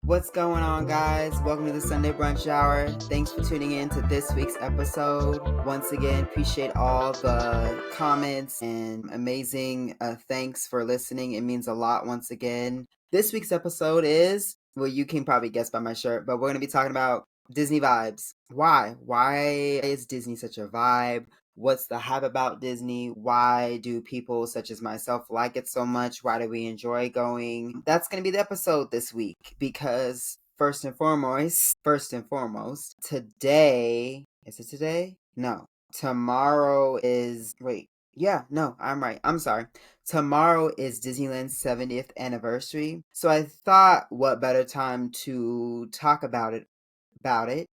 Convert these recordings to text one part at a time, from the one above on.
What's going on, guys? Welcome to the Sunday Brunch Hour. Thanks for tuning in to this week's episode. Once again, appreciate all the comments and amazing thanks for listening. It means a lot once again. This week's episode is, well, you can probably guess by my shirt, but we're going to be talking about Disney vibes. Why? Why is Disney such a vibe? What's the hype about Disney? Why do people such as myself like it so much? Why do we enjoy going? That's going to be the episode this week because first and foremost, today, is it today? No. Tomorrow is, I'm right. I'm sorry. Tomorrow is Disneyland's 70th anniversary. So I thought what better time to talk about it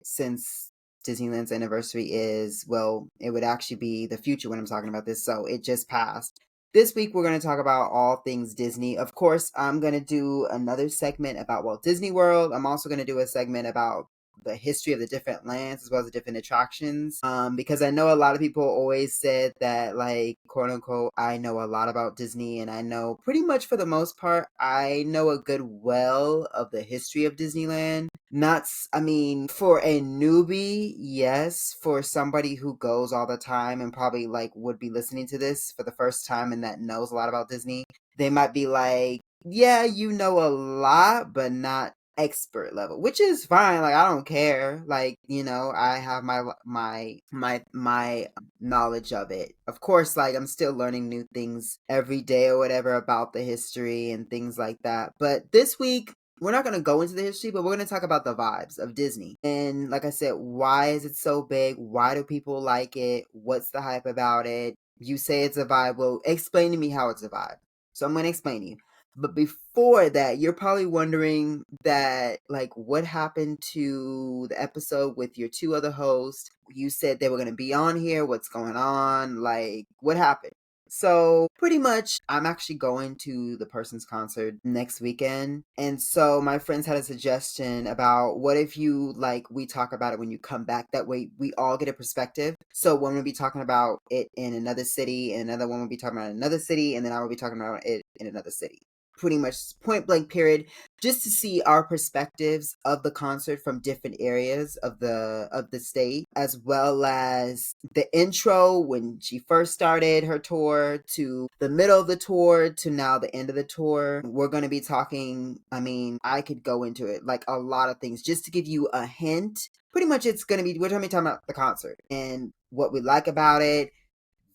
since Disneyland's anniversary is, well, it would actually be the future when I'm talking about this, so it just passed. This week, we're going to talk about all things Disney. Of course, I'm going to do another segment about Walt Disney World. I'm also going to do a segment about the history of the different lands as well as the different attractions. Because I know a lot of people always said that, like, quote unquote, I know a lot about Disney, and I know pretty much for the most part, I know a good well of the history of Disneyland. For a newbie, yes. For somebody who goes all the time and probably like would be listening to this for the first time and that knows a lot about Disney, they might be like, yeah, you know a lot, but not expert level, which is fine. Like, I don't care. Like, I have my knowledge of it. Of course, like, I'm still learning new things every day or whatever about the history and things like that. But this week, we're not going to go into the history, but we're going to talk about the vibes of Disney. And like I said, why is it so big? Why do people like it? What's the hype about it? You say it's a vibe. Well, explain to me how it's a vibe. So I'm going to explain to you. But before that, you're probably wondering that, like, what happened to the episode with your two other hosts? You said they were going to be on here. What's going on? Like, what happened? So pretty much, I'm actually going to the person's concert next weekend. And so my friends had a suggestion about what if we talk about it when you come back. That way we all get a perspective. So one will be talking about it in another city, and another one will be talking about another city, and then I will be talking about it in another city. Pretty much point blank period, just to see our perspectives of the concert from different areas of the state, as well as the intro when she first started her tour to the middle of the tour to now the end of the tour. We're going to be talking, I could go into it like a lot of things just to give you a hint. Pretty much we're going to be talking about the concert and what we like about it,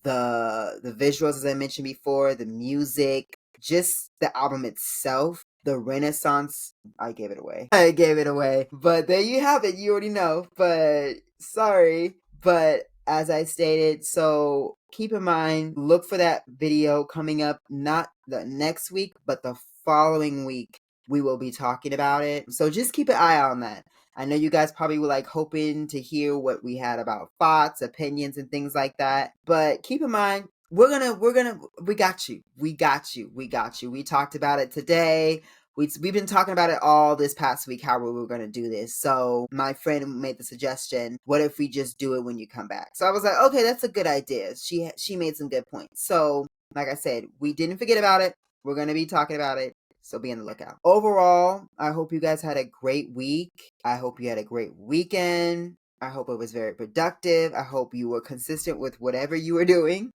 the visuals, as I mentioned before, the music, just the album itself, the Renaissance. I gave it away. But there you have it. You already know. But sorry. But as I stated, so keep in mind, look for that video coming up, not the next week, but the following week. We will be talking about it. So just keep an eye on that. I know you guys probably were like hoping to hear what we had about thoughts, opinions, and things like that. But keep in mind, we got you. We got you. We talked about it today. We've been talking about it all this past week, how we were going to do this. So my friend made the suggestion, what if we just do it when you come back? So I was like, okay, that's a good idea. She made some good points. So like I said, we didn't forget about it. We're going to be talking about it. So be on the lookout. Overall, I hope you guys had a great week. I hope you had a great weekend. I hope it was very productive. I hope you were consistent with whatever you were doing.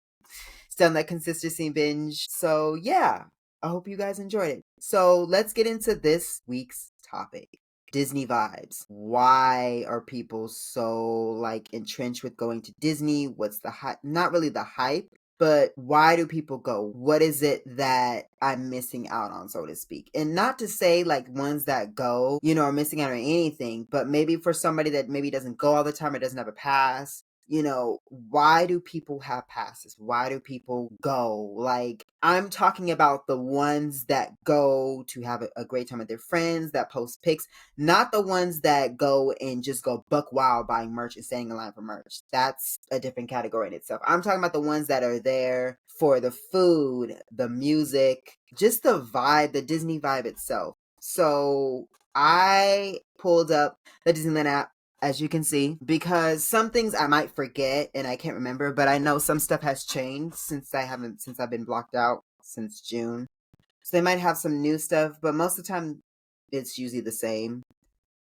Still on that consistency binge. So yeah, I hope you guys enjoyed it. So let's get into this week's topic. Disney vibes. Why are people so entrenched with going to Disney? What's the hype? Not really the hype, but why do people go? What is it that I'm missing out on, so to speak? And not to say ones that go, are missing out on anything, but maybe for somebody that maybe doesn't go all the time or doesn't have a pass, why do people have passes? Why do people go? I'm talking about the ones that go to have a great time with their friends, that post pics, not the ones that go and just go buck wild buying merch and standing in line for merch. That's a different category in itself. I'm talking about the ones that are there for the food, the music, just the vibe, the Disney vibe itself. So I pulled up the Disneyland app, as you can see, because some things I might forget and I can't remember, but I know some stuff has changed since I've been blocked out since June. So they might have some new stuff, but most of the time It's usually the same.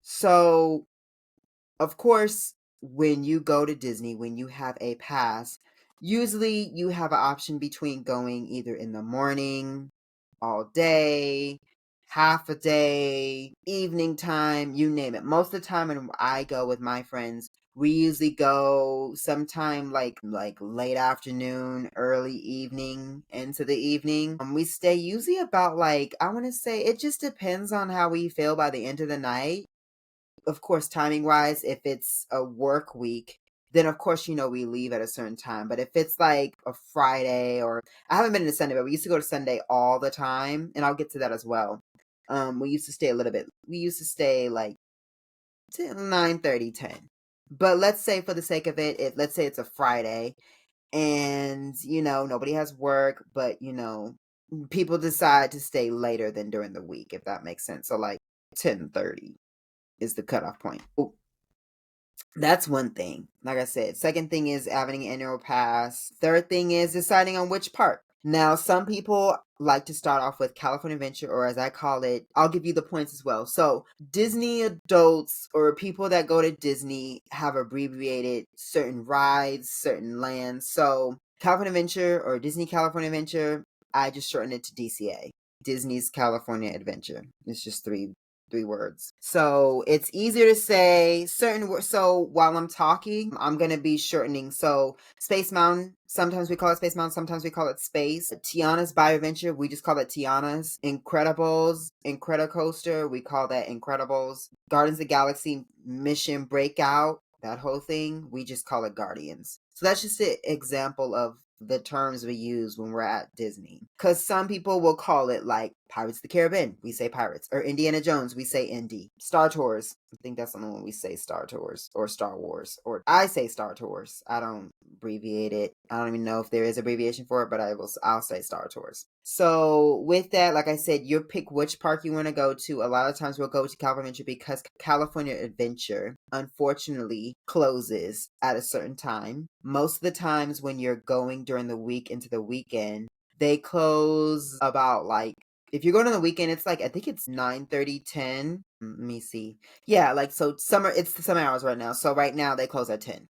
So, of course, when you go to Disney, when you have a pass, usually you have an option between going either in the morning, all day, half a day, evening time, you name it. Most of the time when I go with my friends, we usually go sometime like late afternoon, early evening into the evening. We stay usually about like I want to say it just depends on how we feel by the end of the night. Of course, timing wise, if it's a work week, then of course, we leave at a certain time. But if it's like a Friday or I haven't been to Sunday, but we used to go to Sunday all the time, and I'll get to that as well. We used to stay a little bit. We used to stay like 10, 9:30, 10. But let's say for the sake of it, let's say it's a Friday and nobody has work, but people decide to stay later than during the week, if that makes sense. So like 10:30 is the cutoff point. That's one thing. Like I said, second thing is having an annual pass. Third thing is deciding on which park. Now, some people like to start off with California Adventure, or as I call it, I'll give you the points as well. So, Disney adults or people that go to Disney have abbreviated certain rides, certain lands. So, California Adventure or Disney California Adventure, I just shorten it to DCA. Disney's California Adventure. It's just three words. So it's easier to say certain words. So while I'm talking, I'm going to be shortening. So Space Mountain, sometimes we call it Space Mountain, sometimes we call it Space. Tiana's Bioadventure, we just call it Tiana's. Incredibles, Incredicoaster, we call that Incredibles. Guardians of the Galaxy Mission Breakout, that whole thing, we just call it Guardians. So that's just an example of the terms we use when we're at Disney. Because some people will call it like Pirates of the Caribbean, we say Pirates. Or Indiana Jones, we say Indy. Star Tours, I think that's the one we say Star Tours. Or Star Wars. Or I say Star Tours. I don't abbreviate it. I don't even know if there is abbreviation for it, but I'll say Star Tours. So with that, like I said, you pick which park you want to go to. A lot of times we'll go to California Adventure because California Adventure unfortunately closes at a certain time. Most of the times when you're going during the week into the weekend, they close about like if you're going on the weekend, it's like I think it's 9:30, 10. Let me see. Yeah, like so it's the summer hours right now. So right now they close at 10.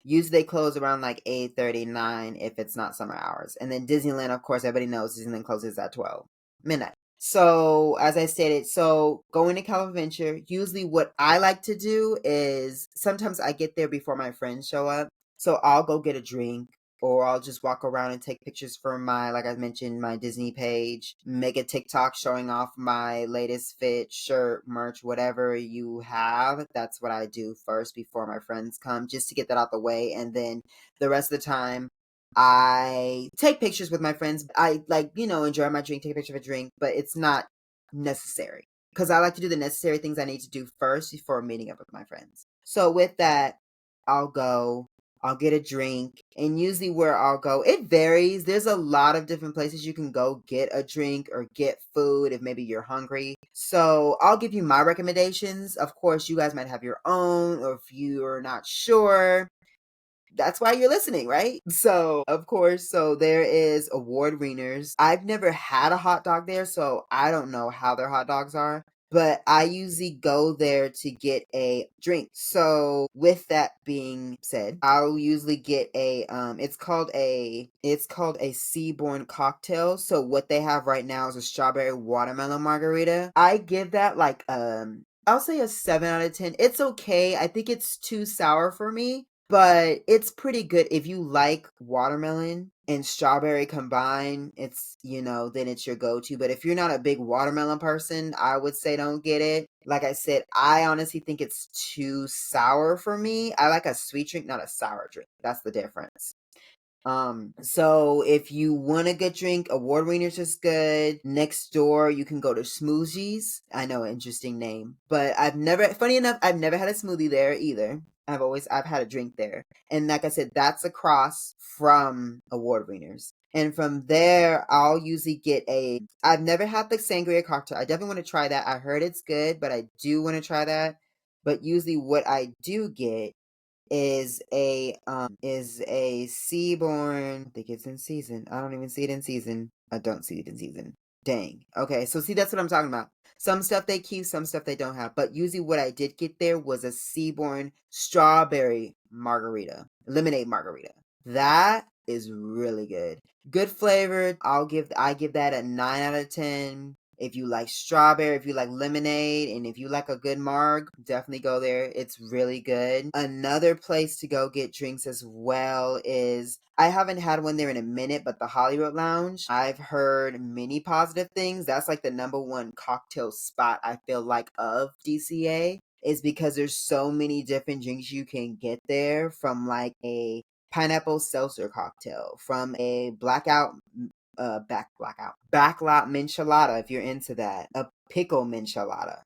Usually they close around like 8:39 if it's not summer hours. And then Disneyland, of course, everybody knows Disneyland closes at 12 midnight. So as I stated, so going to California Adventure, usually what I like to do is sometimes I get there before my friends show up. So I'll go get a drink or I'll just walk around and take pictures for my, like I mentioned, my Disney page, make a TikTok showing off my latest fit, shirt, merch, whatever you have. That's what I do first before my friends come, just to get that out the way. And then the rest of the time, I take pictures with my friends. I enjoy my drink, take a picture of a drink, but it's not necessary because I like to do the necessary things I need to do first before meeting up with my friends. So with that, I'll get a drink, and usually where I'll go, it varies. There's a lot of different places you can go get a drink or get food if maybe you're hungry. So I'll give you my recommendations. Of course, you guys might have your own, or if you're not sure, that's why you're listening, right? So, of course, so there is award wieners. I've never had a hot dog there, so I don't know how their hot dogs are. But I usually go there to get a drink. So with that being said, I'll usually get it's called a Seaborn cocktail. So what they have right now is a strawberry watermelon margarita. I give that like I'll say a 7 out of 10. It's okay. I think it's too sour for me, but it's pretty good if you like watermelon and strawberry combined. Then it's your go-to. But if you're not a big watermelon person, I would say don't get it. Like I said, I honestly think it's too sour for me. I like a sweet drink, not a sour drink. That's the difference. So if you want a good drink, Award Wieners is good. Next door, you can go to Smoothies. I know, interesting name, but funny enough, I've never had a smoothie there either. I've had a drink there. And like I said, that's across from Award Wieners. And from there, I'll usually I've never had the sangria cocktail. I definitely want to try that. I heard it's good, but I do want to try that. But usually what I do get is a Seaborn. I think it's in season. I don't even see it in season. I don't see it in season. Dang. Okay, so see, that's what I'm talking about. Some stuff they keep, some stuff they don't have. But usually what I did get there was a Seaborn strawberry margarita, lemonade margarita. That is really good. Good flavored. I give that a 9 out of 10. If you like strawberry, if you like lemonade, and if you like a good marg, definitely go there. It's really good. Another place to go get drinks as well is, I haven't had one there in a minute, but the Hollywood Lounge. I've heard many positive things. That's like the number one cocktail spot I feel like of DCA, is because there's so many different drinks you can get there, from like a pineapple seltzer cocktail, from a backlot minchelada if you're into that, a pickle minchelada.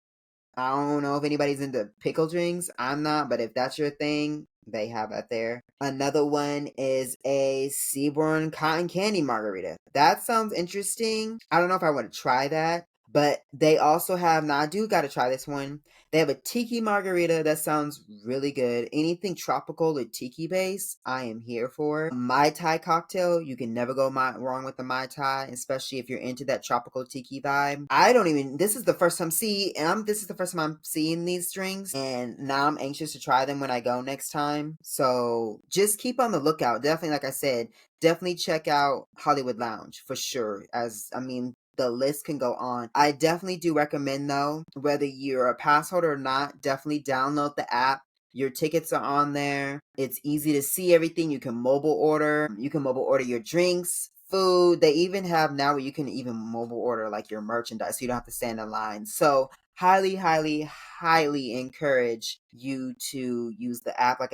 I don't know if anybody's into pickle drinks. I'm not, but if that's your thing, they have that there. Another one is a Seaborn cotton candy margarita. That sounds interesting. I don't know if I want to try that, but they also have, now I do got to try this one. They have a tiki margarita that sounds really good. Anything tropical or tiki base, I am here for. Mai Tai cocktail, you can never go wrong with the Mai Tai, especially if you're into that tropical tiki vibe. This is the first time, this is the first time I'm seeing these drinks, and now I'm anxious to try them when I go next time. So just keep on the lookout. Definitely, like I said, definitely check out Hollywood Lounge for sure. The list can go on. I definitely do recommend, though, whether you're a pass holder or not, definitely download the app. Your tickets are on there. It's easy to see everything. You can mobile order. You can mobile order your drinks, food. They even have now where you can even mobile order like your merchandise, so you don't have to stand in line. So highly, highly, highly encourage you to use the app. I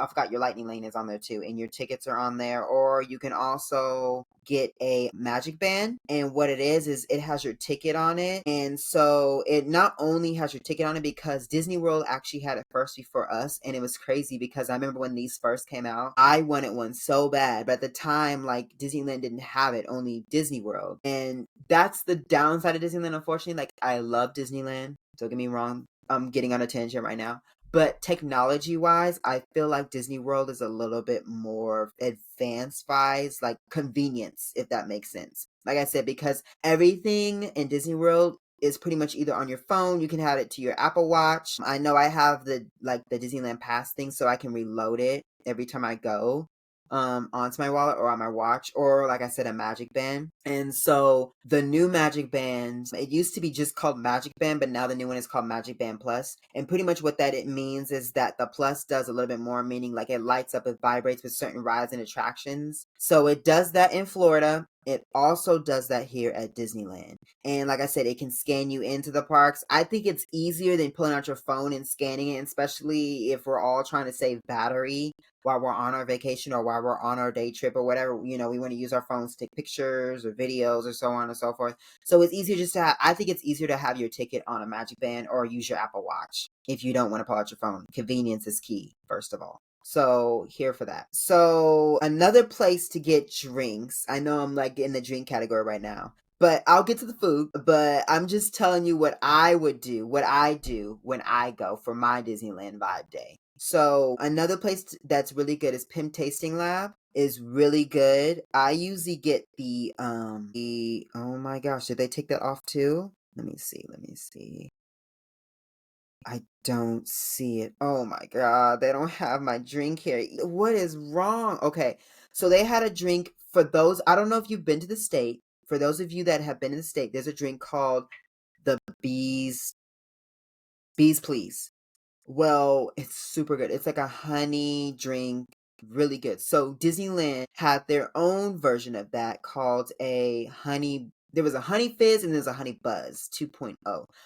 forgot your Lightning Lane is on there too, and your tickets are on there. Or you can also get a Magic Band, and what it is it has your ticket on it. And so it not only has your ticket on it, because Disney World actually had it first before us, and it was crazy because I remember when these first came out, I wanted one so bad, but at the time, like, Disneyland didn't have it, only Disney World. And that's the downside of Disneyland, unfortunately. Like, I love Disneyland, don't get me wrong, I'm getting on a tangent right now. But technology wise, I feel like Disney World is a little bit more advanced wise, like convenience, if that makes sense. Like I said, because everything in Disney World is pretty much either on your phone, you can have it to your Apple Watch. I know I have the Disneyland Pass thing, so I can reload it every time I go onto my wallet or on my watch, or like I said, a Magic Band. And so the new Magic Band, it used to be just called Magic Band, but now the new one is called Magic Band Plus. And pretty much what that it means is that the Plus does a little bit more, meaning like it lights up, it vibrates with certain rides and attractions. So it does that in Florida. It also does that here at Disneyland. And like I said, it can scan you into the parks. I think it's easier than pulling out your phone and scanning it, especially if we're all trying to save battery while we're on our vacation or while we're on our day trip or whatever. We want to use our phones to take pictures or videos or so on and so forth. So it's easier I think it's easier to have your ticket on a Magic Band or use your Apple Watch if you don't want to pull out your phone. Convenience is key, first of all. So here for that. So another place to get drinks. I know I'm like in the drink category right now, but I'll get to the food. But I'm just telling you what I would do, what I do when I go for my Disneyland Vibe Day. So another place that's really good is Pimp Tasting Lab. Is really good. I usually get the oh my gosh, did they take that off too? Let me see. I don't see it. Oh my god, they don't have my drink here. What is wrong? Okay, so they had a drink for those. I don't know if you've been to the state. For those of you that have been in the state, there's a drink called the Bees Please. Well, it's super good. It's like a honey drink, really good. So Disneyland had their own version of that called a honey. There was a honey fizz and there's a honey buzz 2.0.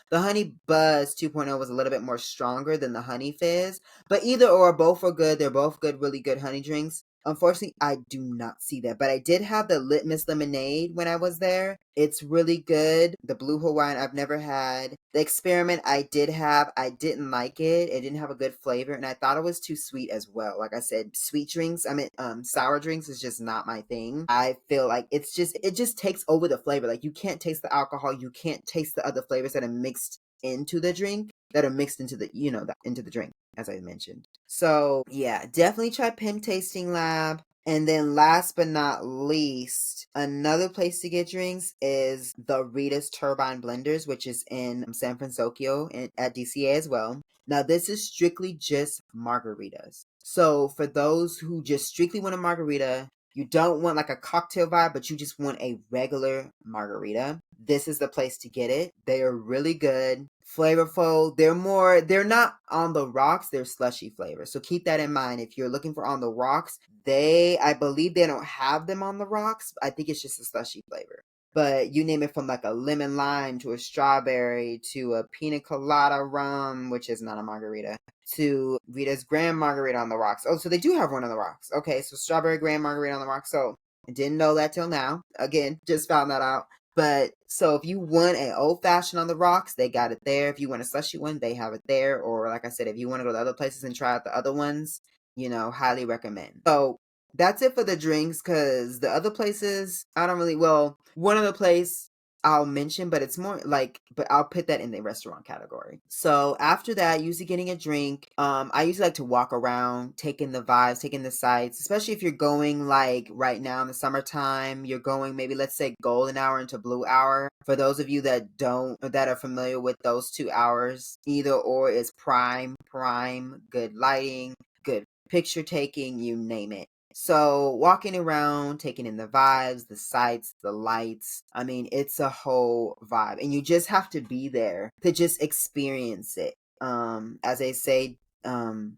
The honey buzz 2.0 was a little bit more stronger than the honey fizz, but either or, both are good. They're both good, really good honey drinks. Unfortunately, I do not see that, but I did have the Litmus lemonade when I was there. It's really good. The Blue Hawaiian I've never had. The Experiment I did have. I didn't like it. It didn't have a good flavor, and I thought it was too sweet as well. Like I said, sweet drinks, sour drinks is just not my thing. I feel like it just takes over the flavor. Like, you can't taste the alcohol. You can't taste the other flavors that are mixed into the drink, that are mixed into into the drink, as I mentioned. So yeah, definitely try Pim Tasting Lab. And then last but not least, another place to get drinks is the Rita's Turbine Blenders, which is in San Francisco at DCA as well. Now, this is strictly just margaritas. So for those who just strictly want a margarita, you don't want like a cocktail vibe, but you just want a regular margarita, this is the place to get it. They are really good, flavorful. They're not on the rocks, they're slushy flavor. So keep that in mind. If you're looking for on the rocks, I believe they don't have them on the rocks. I think it's just a slushy flavor. But you name it, from like a lemon lime to a strawberry to a pina colada rum, which is not a margarita, to Rita's Grand Margarita on the rocks. Oh, so they do have one on the rocks. Okay, so strawberry Grand Margarita on the rocks. So I didn't know that till now. Again, just found that out. But so if you want an old fashioned on the rocks, they got it there. If you want a slushy one, they have it there. Or like I said, if you want to go to other places and try out the other ones, highly recommend. So that's it for the drinks, because the other places, I don't really, well, one other place I'll mention, but it's more like, but I'll put that in the restaurant category. So after that, usually getting a drink, I usually like to walk around, taking the vibes, taking the sights, especially if you're going like right now in the summertime, you're going maybe, let's say, golden hour into blue hour. For those of you that are familiar with those 2 hours, either or is prime, good lighting, good picture taking, you name it. So walking around, taking in the vibes, the sights, the lights. I mean, it's a whole vibe, and you just have to be there to just experience it. As they say, I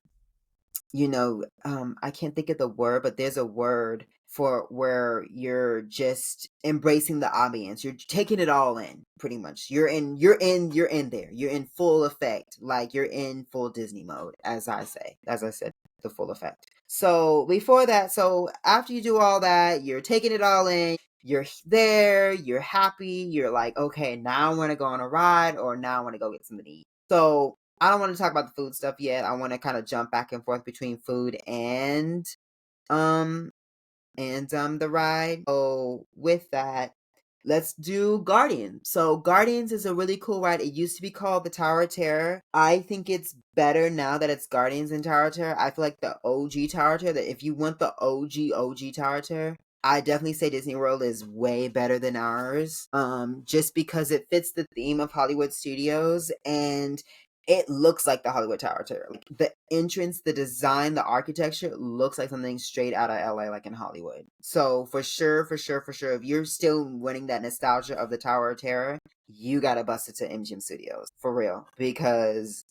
can't think of the word, but there's a word for where you're just embracing the ambience. You're taking it all in, pretty much. You're in there. You're in full effect. Like you're in full Disney mode, as I said, the full effect. So before that, so after you do all that, you're taking it all in. You're there, you're happy, you're like, okay, now I want to go on a ride, or now I want to go get something to eat. So I don't want to talk about the food stuff yet. I want to kind of jump back and forth between food um the ride. So with that, let's do Guardians. So Guardians is a really cool ride. It used to be called the Tower of Terror. I think it's better now that it's Guardians and Tower of Terror. I feel like the OG Tower of Terror, that if you want the OG Tower of Terror, I definitely say Disney World is way better than ours. Just because it fits the theme of Hollywood Studios, and it looks like the Hollywood Tower of Terror. Like the entrance, the design, the architecture looks like something straight out of LA, like in Hollywood. So for sure, if you're still winning that nostalgia of the Tower of Terror, you gotta bust it to MGM Studios. For real. Because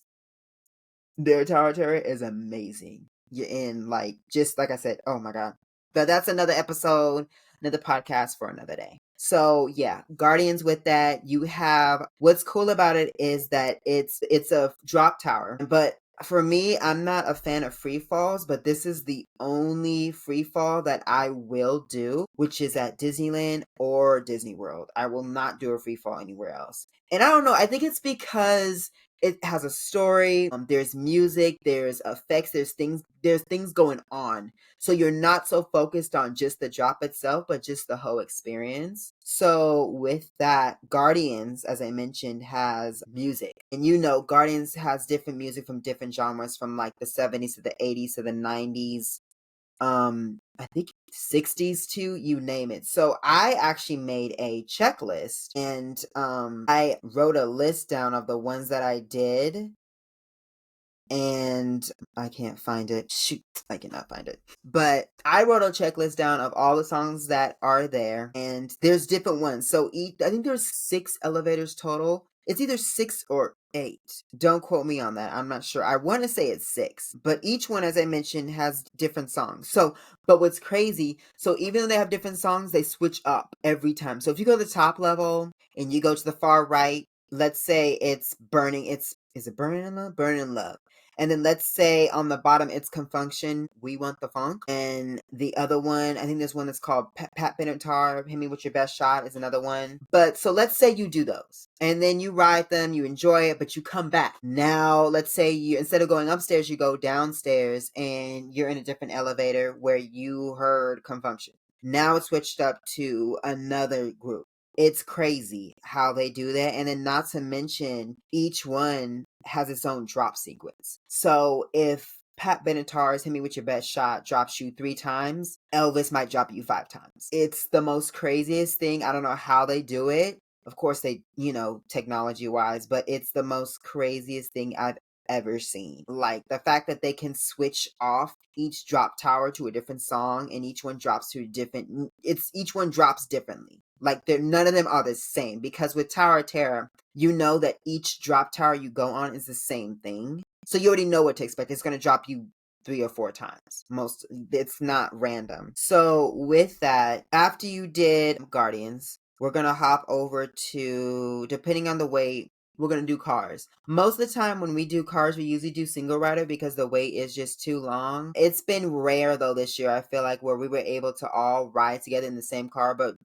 their Tower of Terror is amazing. You're in, like, just like I said, oh my god. But that's another episode, another podcast for another day. So yeah, Guardians, with that, you have, what's cool about it is that it's a drop tower. But for me, I'm not a fan of free falls, but this is the only free fall that I will do, which is at Disneyland or Disney World. I will not do a free fall anywhere else. And I don't know, I think it's because it has a story, there's music, there's effects, there's things going on. So you're not so focused on just the drop itself, but just the whole experience. So with that, Guardians, as I mentioned, has music. And Guardians has different music from different genres, from like the 70s to the 80s to the 90s. I think 60s too, you name it. So I actually made a checklist, and I wrote a list down of the ones that I did, and I can't find it. Shoot, I cannot find it. But I wrote a checklist down of all the songs that are there, and there's different ones. So I think there's 6 elevators total. It's either 6 or 8. Don't quote me on that. I'm not sure. I want to say it's 6. But each one, as I mentioned, has different songs. But what's crazy, so even though they have different songs, they switch up every time. So if you go to the top level and you go to the far right, let's say it's Burning. Is it Burning in Love? Burning in Love. And then let's say on the bottom, it's Confunction, We Want the Funk. And the other one, I think there's one that's called Pat Benatar, Hit Me With Your Best Shot is another one. But so let's say you do those. And then you ride them, you enjoy it, but you come back. Now, let's say instead of going upstairs, you go downstairs and you're in a different elevator where you heard Confunction. Now it's switched up to another group. It's crazy how they do that. And then not to mention, each one has its own drop sequence. So if Pat Benatar's Hit Me With Your Best Shot drops you 3 times, Elvis might drop you 5 times. It's the most craziest thing. I don't know how they do it. Of course they, technology wise, but it's the most craziest thing I've ever seen. Like the fact that they can switch off each drop tower to a different song, and each one drops to a different, each one drops differently. Like none of them are the same, because with Tower of Terror, you know that each drop tower you go on is the same thing. So you already know what to expect. It's going to drop you 3 or 4 times. It's not random. So with that, after you did Guardians, we're going to hop over to, depending on the weight, we're going to do Cars. Most of the time when we do Cars, we usually do single rider because the wait is just too long. It's been rare though this year, I feel like, where we were able to all ride together in the same car, but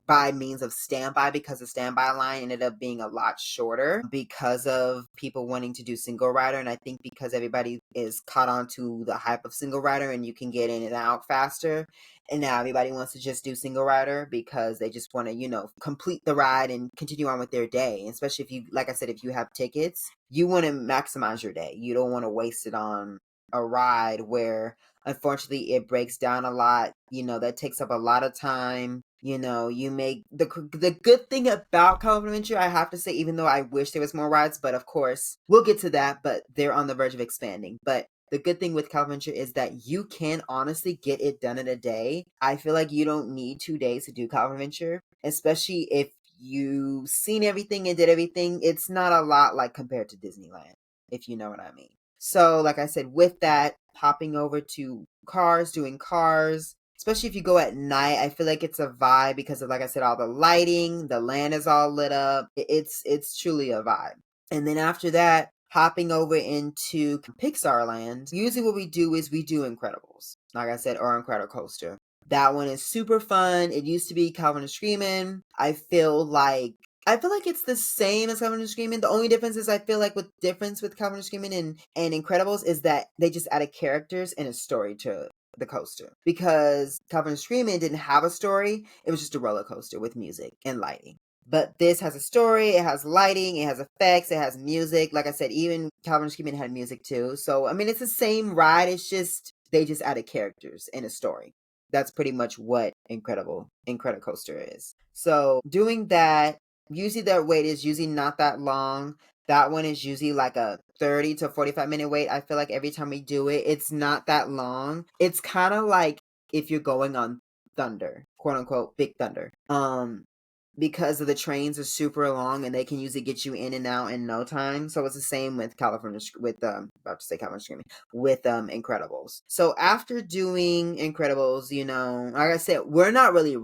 by means of standby, because the standby line ended up being a lot shorter because of people wanting to do single rider. And I think because everybody is caught on to the hype of single rider and you can get in and out faster. And now everybody wants to just do single rider because they just want to, complete the ride and continue on with their day. Especially if you, like I said, if you have tickets, you want to maximize your day. You don't want to waste it on a ride where unfortunately it breaks down a lot. That takes up a lot of time. You make the good thing about California Adventure, I have to say, even though I wish there was more rides, but of course we'll get to that, but they're on the verge of expanding. But the good thing with California is that you can honestly get it done in a day. I feel like you don't need 2 days to do California, especially if you've seen everything and did everything. It's not a lot like compared to Disneyland, if you know what I mean. So like I said, with that, hopping over to Cars, doing Cars, especially if you go at night, I feel like it's a vibe because of, like I said, all the lighting, the land is all lit up. It's truly a vibe. And then after that, hopping over into Pixar Land, usually what we do is we do Incredibles, like I said, or Incredicoaster. That one is super fun. It used to be Calvin and Screamin'. I feel like it's the same as Calvin and Screamin'. The only difference is I feel like with Calvin and Screamin' and Incredibles is that they just added characters and a story to the coaster. Because Calvin and Screamin' didn't have a story. It was just a roller coaster with music and lighting. But this has a story, it has lighting, it has effects, it has music. Like I said, even Calvin and Screamin' had music too. So, I mean, it's the same ride. It's just, they just added characters and a story. That's pretty much what Incredicoaster is. So, doing that, usually their wait is usually not that long. That one is usually like a 30 to 45 minute wait. I feel like every time we do it, it's not that long. It's kind of like if you're going on Thunder, quote unquote, Big Thunder. Because of the trains are super long and they can usually get you in and out in no time. So it's the same with Incredibles. So after doing Incredibles, like I said, we're not really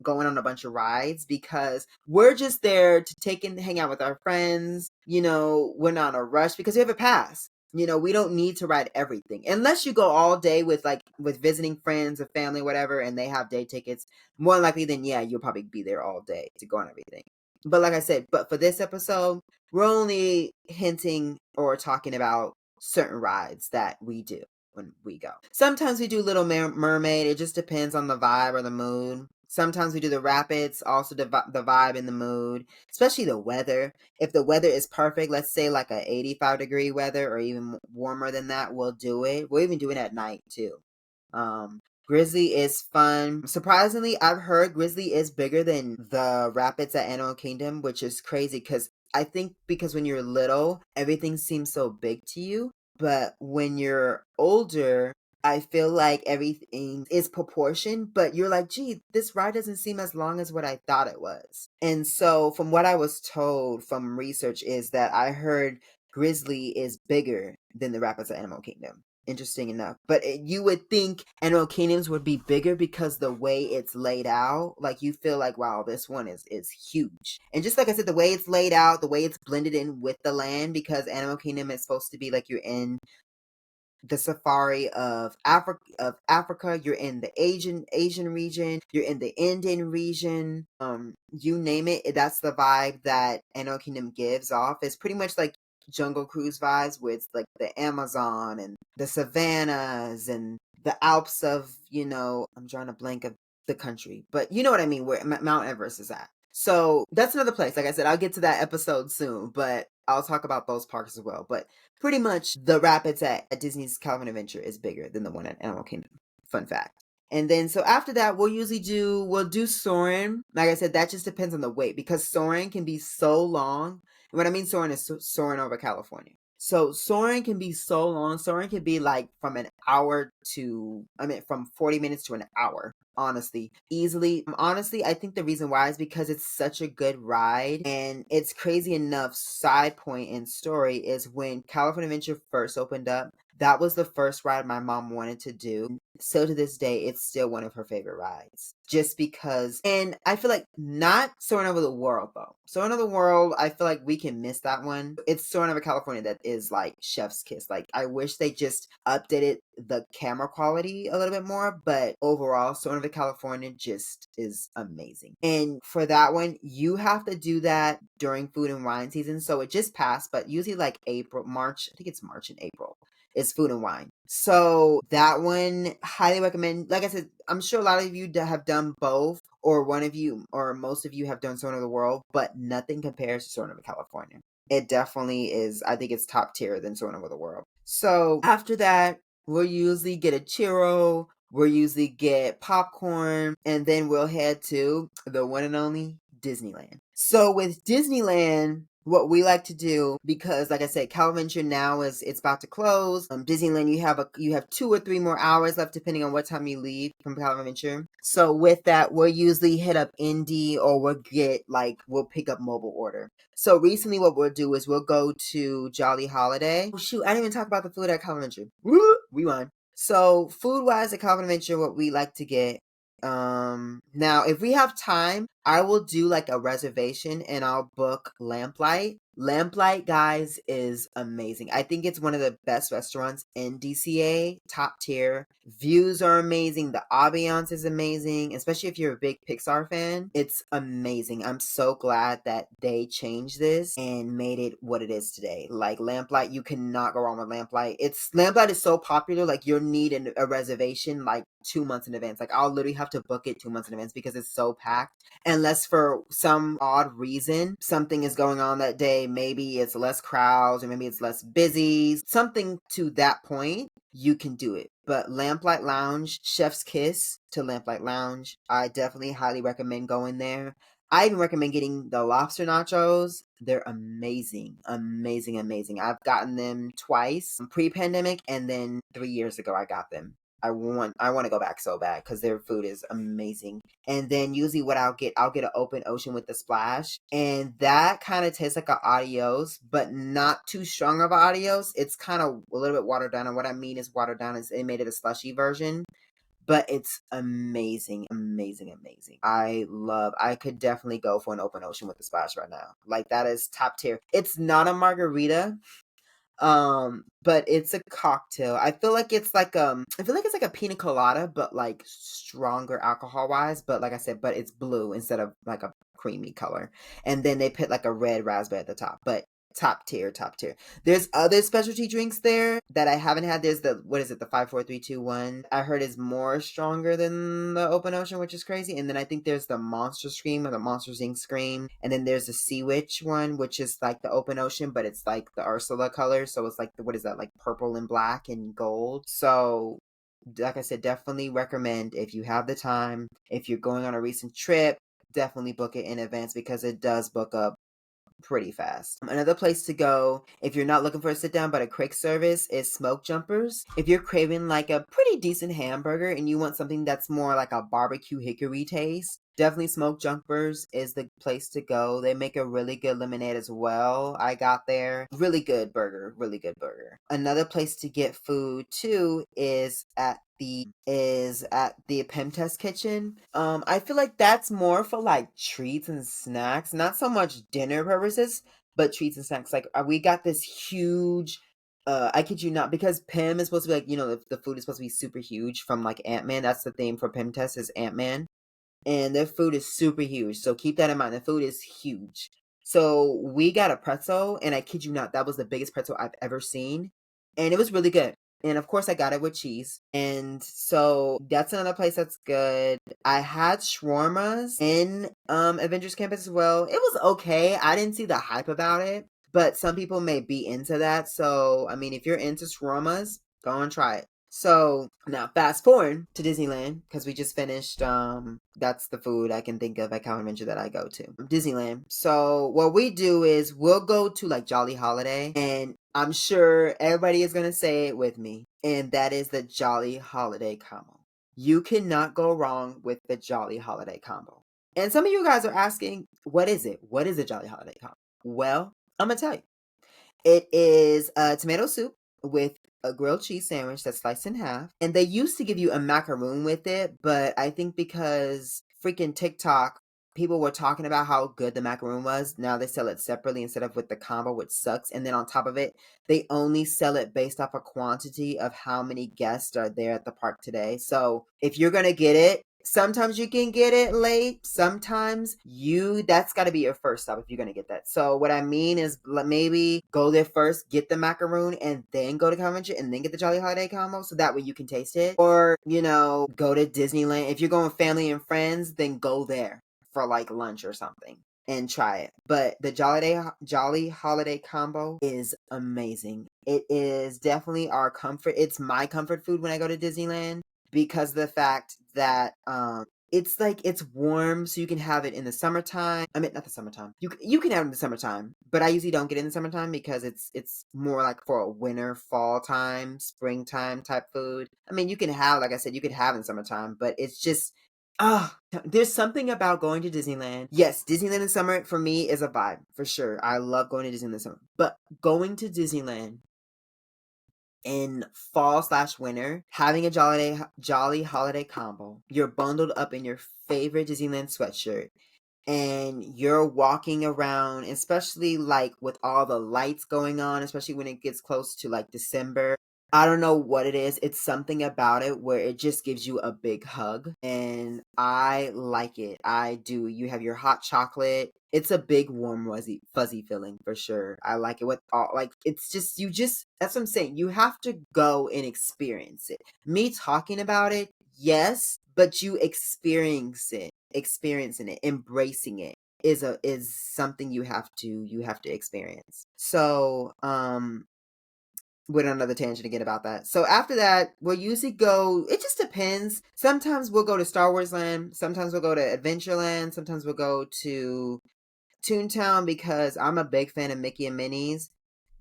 going on a bunch of rides because we're just there to hang out with our friends. We're not in a rush because we have a pass. We don't need to ride everything unless you go all day with visiting friends or family, whatever, and they have day tickets. More likely than, yeah, you'll probably be there all day to go on everything. But like I said, for this episode, we're only hinting or talking about certain rides that we do when we go. Sometimes we do Little Mermaid. It just depends on the vibe or the mood. Sometimes we do the rapids, also the vibe and the mood, especially the weather. If the weather is perfect, let's say like a 85-degree weather or even warmer than that, we'll do it. We'll even do it at night too. Grizzly is fun. Surprisingly, I've heard Grizzly is bigger than the rapids at Animal Kingdom, which is crazy because I think because when you're little, everything seems so big to you. But when you're older, I feel like everything is proportioned, but you're like, gee, this ride doesn't seem as long as what I thought it was. And so from what I was told from research is that I heard Grizzly is bigger than the rapids at Animal Kingdom. Interesting enough. But you would think Animal Kingdoms would be bigger because the way it's laid out, like you feel like, wow, this one is huge. And just like I said, the way it's laid out, the way it's blended in with the land, because Animal Kingdom is supposed to be like you're in the safari of Africa, you're in the Asian region, you're in the Indian region, you name it, that's the vibe that Animal Kingdom gives off. It's pretty much like Jungle Cruise vibes, where it's like the Amazon and the savannas and the Alps of, I'm drawing a blank of the country, but you know what I mean, where Mount Everest is at. So that's another place. Like I said, I'll get to that episode soon, but I'll talk about those parks as well. But pretty much the rapids at Disney's California Adventure is bigger than the one at Animal Kingdom. Fun fact. And then so after that, we'll do Soarin'. Like I said, that just depends on the wait because Soarin' can be so long. And what I mean Soarin' is Soarin' over California. So Soarin' can be so long. Soarin' can be like from an hour to, I mean, from 40 minutes to an hour. Honestly, easily. Honestly, I think the reason why is because it's such a good ride. And it's crazy enough. Side point in story is when California Adventure first opened up, that was the first ride my mom wanted to do. So to this day, it's still one of her favorite rides. Just because, and I feel like not Soaring Over the World though. Soaring Over the World, I feel like we can miss that one. It's Soaring Over California that is like chef's kiss. Like I wish they just updated the camera quality a little bit more, but overall, Soaring Over California just is amazing. And for that one, you have to do that during food and wine season. So it just passed, but usually like April, March, I think it's March and April is food and wine. So that one, highly recommend. Like I said, I'm sure a lot of you have done both, or one of you, or most of you have done Soarin' Over the World, but nothing compares to Soarin' Over California. It definitely is. I think it's top tier than Soarin' Over the World. So after that, we'll usually get a churro. We'll usually get popcorn, and then we'll head to the one and only Disneyland. So with Disneyland, what we like to do, because like I said, Caliventure now it's about to close. Disneyland, you have 2 or 3 more hours left depending on what time you leave from Caliventure. So with that, we'll usually hit up Indy or we'll pick up mobile order. So recently what we'll do is we'll go to Jolly Holiday. Oh shoot, I didn't even talk about the food at Caliventure. Woo! Rewind. So food wise at Caliventure, what we like to get. Now if we have time, I will do like a reservation and I'll book Lamplight. Lamplight, guys, is amazing. I think it's one of the best restaurants in DCA, top tier. Views are amazing. The ambiance is amazing, especially if you're a big Pixar fan. It's amazing. I'm so glad that they changed this and made it what it is today. Like Lamplight, you cannot go wrong with Lamplight. Lamplight is so popular, like you'll need a reservation like 2 months in advance. Like I'll literally have to book it 2 months in advance because it's so packed. Unless for some odd reason something is going on that day, maybe it's less crowds or maybe it's less busy, something to that point, you can do it. But Lamplight Lounge, chef's kiss to Lamplight Lounge. I definitely highly recommend going there. I even recommend getting the lobster nachos. They're amazing, amazing, amazing. I've gotten them twice, pre-pandemic, and then 3 years ago I got them. I want to go back so bad because their food is amazing. And then usually what I'll get an open ocean with the splash, and that kind of tastes like an adios, but not too strong of an adios. It's kind of a little bit watered down, and what I mean is watered down is they made it a slushy version. But it's amazing, amazing, amazing. I could definitely go for an open ocean with the splash right now. Like that is top tier. It's not a margarita, but it's a cocktail. I feel like it's like a pina colada, but like stronger alcohol wise. But like I said, but it's blue instead of like a creamy color. And then they put like a red raspberry at the top. But top tier, top tier. There's other specialty drinks there that I haven't had. There's the, what is it, the 5 4 3 2 1. I heard is more stronger than the open ocean, which is crazy. And then I think there's the Monster Scream or the Monsters Inc. Scream. And then there's the Sea Witch one, which is like the open ocean, but it's like the Ursula color. So it's like what is that, like purple and black and gold. So like I said, definitely recommend if you have the time, if you're going on a recent trip, definitely book it in advance because it does book up pretty fast. Another place to go if you're not looking for a sit down but a quick service is Smoke Jumpers. If you're craving like a pretty decent hamburger and you want something that's more like a barbecue hickory taste, definitely Smoke Jumpers is the place to go. They make a really good lemonade as well. I got there. Really good burger. Really good burger. Another place to get food too is at the Pemtest Kitchen. I feel like that's more for like treats and snacks, not so much dinner purposes, but treats and snacks. Like we got this huge I kid you not, because Pim is supposed to be like, the food is supposed to be super huge from like Ant-Man. That's the theme for Pemtest is Ant-Man. And their food is super huge. So keep that in mind. The food is huge. So we got a pretzel, and I kid you not, that was the biggest pretzel I've ever seen. And it was really good. And of course I got it with cheese. And so that's another place that's good. I had shawarmas in Avengers Campus as well. It was okay. I didn't see the hype about it, but some people may be into that. So I mean, if you're into shawarmas, go and try it. So now fast forward to Disneyland because we just finished that's the food I can think of at Calvin Adventure that I go to. Disneyland. So what we do is we'll go to like Jolly Holiday, and I'm sure everybody is gonna say it with me, and that is the Jolly Holiday combo. You cannot go wrong with the Jolly Holiday combo. And some of you guys are asking, what is it? What is a Jolly Holiday combo? Well, I'm gonna tell you. It is a tomato soup with a grilled cheese sandwich that's sliced in half. And they used to give you a macaroon with it, but I think because freaking TikTok, people were talking about how good the macaroon was. Now they sell it separately instead of with the combo, which sucks. And then on top of it, they only sell it based off a quantity of how many guests are there at the park today. So if you're going to get it, sometimes you can get it late. Sometimes that's got to be your first stop if you're going to get that. So what I mean is maybe go there first, get the macaroon, and then go to convention and then get the Jolly Holiday combo. So that way you can taste it. Or, go to Disneyland. If you're going with family and friends, then go there for like lunch or something and try it. But the Jolly Holiday combo is amazing. It is definitely it's my comfort food when I go to Disneyland, because of the fact that it's warm, so you can have it in the summertime. I mean, not the summertime. You can have it in the summertime, but I usually don't get it in the summertime because it's more like for a winter, fall time, springtime type food. I mean, you can have, like I said, you could have it in summertime, but it's just there's something about going to Disneyland. Yes, Disneyland in summer for me is a vibe for sure. I love going to Disneyland in summer, but going to Disneyland in fall/winter, having a jolly holiday combo, you're bundled up in your favorite Disneyland sweatshirt, and you're walking around, especially like with all the lights going on, especially when it gets close to like December. I don't know what it is. It's something about it where it just gives you a big hug, and I like it. I do. You have your hot chocolate. It's a big, warm, fuzzy feeling for sure. I like it with all, like, it's just, that's what I'm saying. You have to go and experience it. Me talking about it, yes, but you experiencing it, embracing it is something you have to experience. So, went on another tangent again about that. So after that, we'll usually go, it just depends. Sometimes we'll go to Star Wars Land, sometimes we'll go to Adventureland, sometimes we'll go to Toontown because I'm a big fan of Mickey and Minnie's.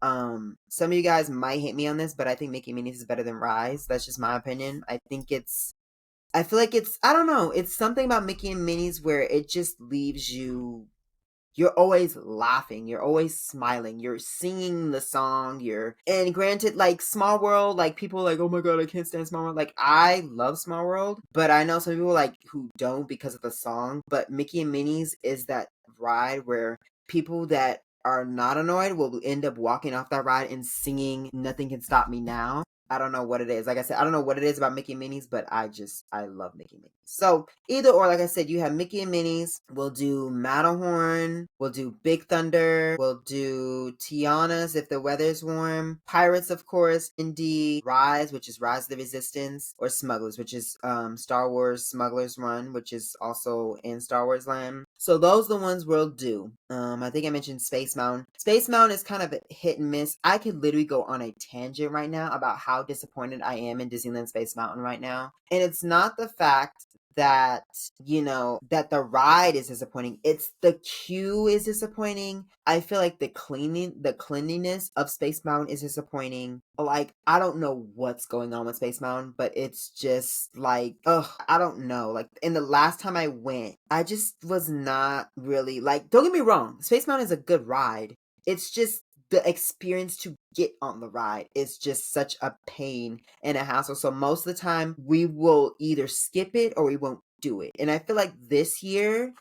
Some of you guys might hate me on this, but I think Mickey and Minnie's is better than Rise. That's just my opinion. I feel like I don't know, it's something about Mickey and Minnie's where it just leaves you're always laughing, you're always smiling, you're singing the song, and granted, like Small World, like people are like, oh my god, I can't stand Small World. Like, I love Small World, but I know some people like who don't because of the song. But Mickey and Minnie's is that ride where people that are not annoyed will end up walking off that ride and singing Nothing Can Stop Me Now. I don't know what it is. Like I said, I don't know what it is about Mickey and Minnie's, but I love Mickey and Minnie's. So either or, like I said, you have Mickey and Minnie's. We'll do Matterhorn. We'll do Big Thunder. We'll do Tiana's if the weather's warm. Pirates, of course. Indeed. Rise, which is Rise of the Resistance. Or Smugglers, which is Star Wars Smuggler's Run, which is also in Star Wars Land. So those are the ones we'll do. I think I mentioned Space Mountain. Space Mountain is kind of a hit and miss. I could literally go on a tangent right now about how disappointed I am in Disneyland Space Mountain right now. And it's not the fact that that the ride is disappointing, it's the queue is disappointing. I feel like the cleanliness of Space Mountain is disappointing. Like, I don't know what's going on with Space Mountain, but it's just like, I don't know. Like, in the last time I went, I just was not really like, don't get me wrong, Space Mountain is a good ride. It's just the experience to get on the ride is just such a pain and a hassle. So most of the time we will either skip it or we won't do it. And I feel like this year,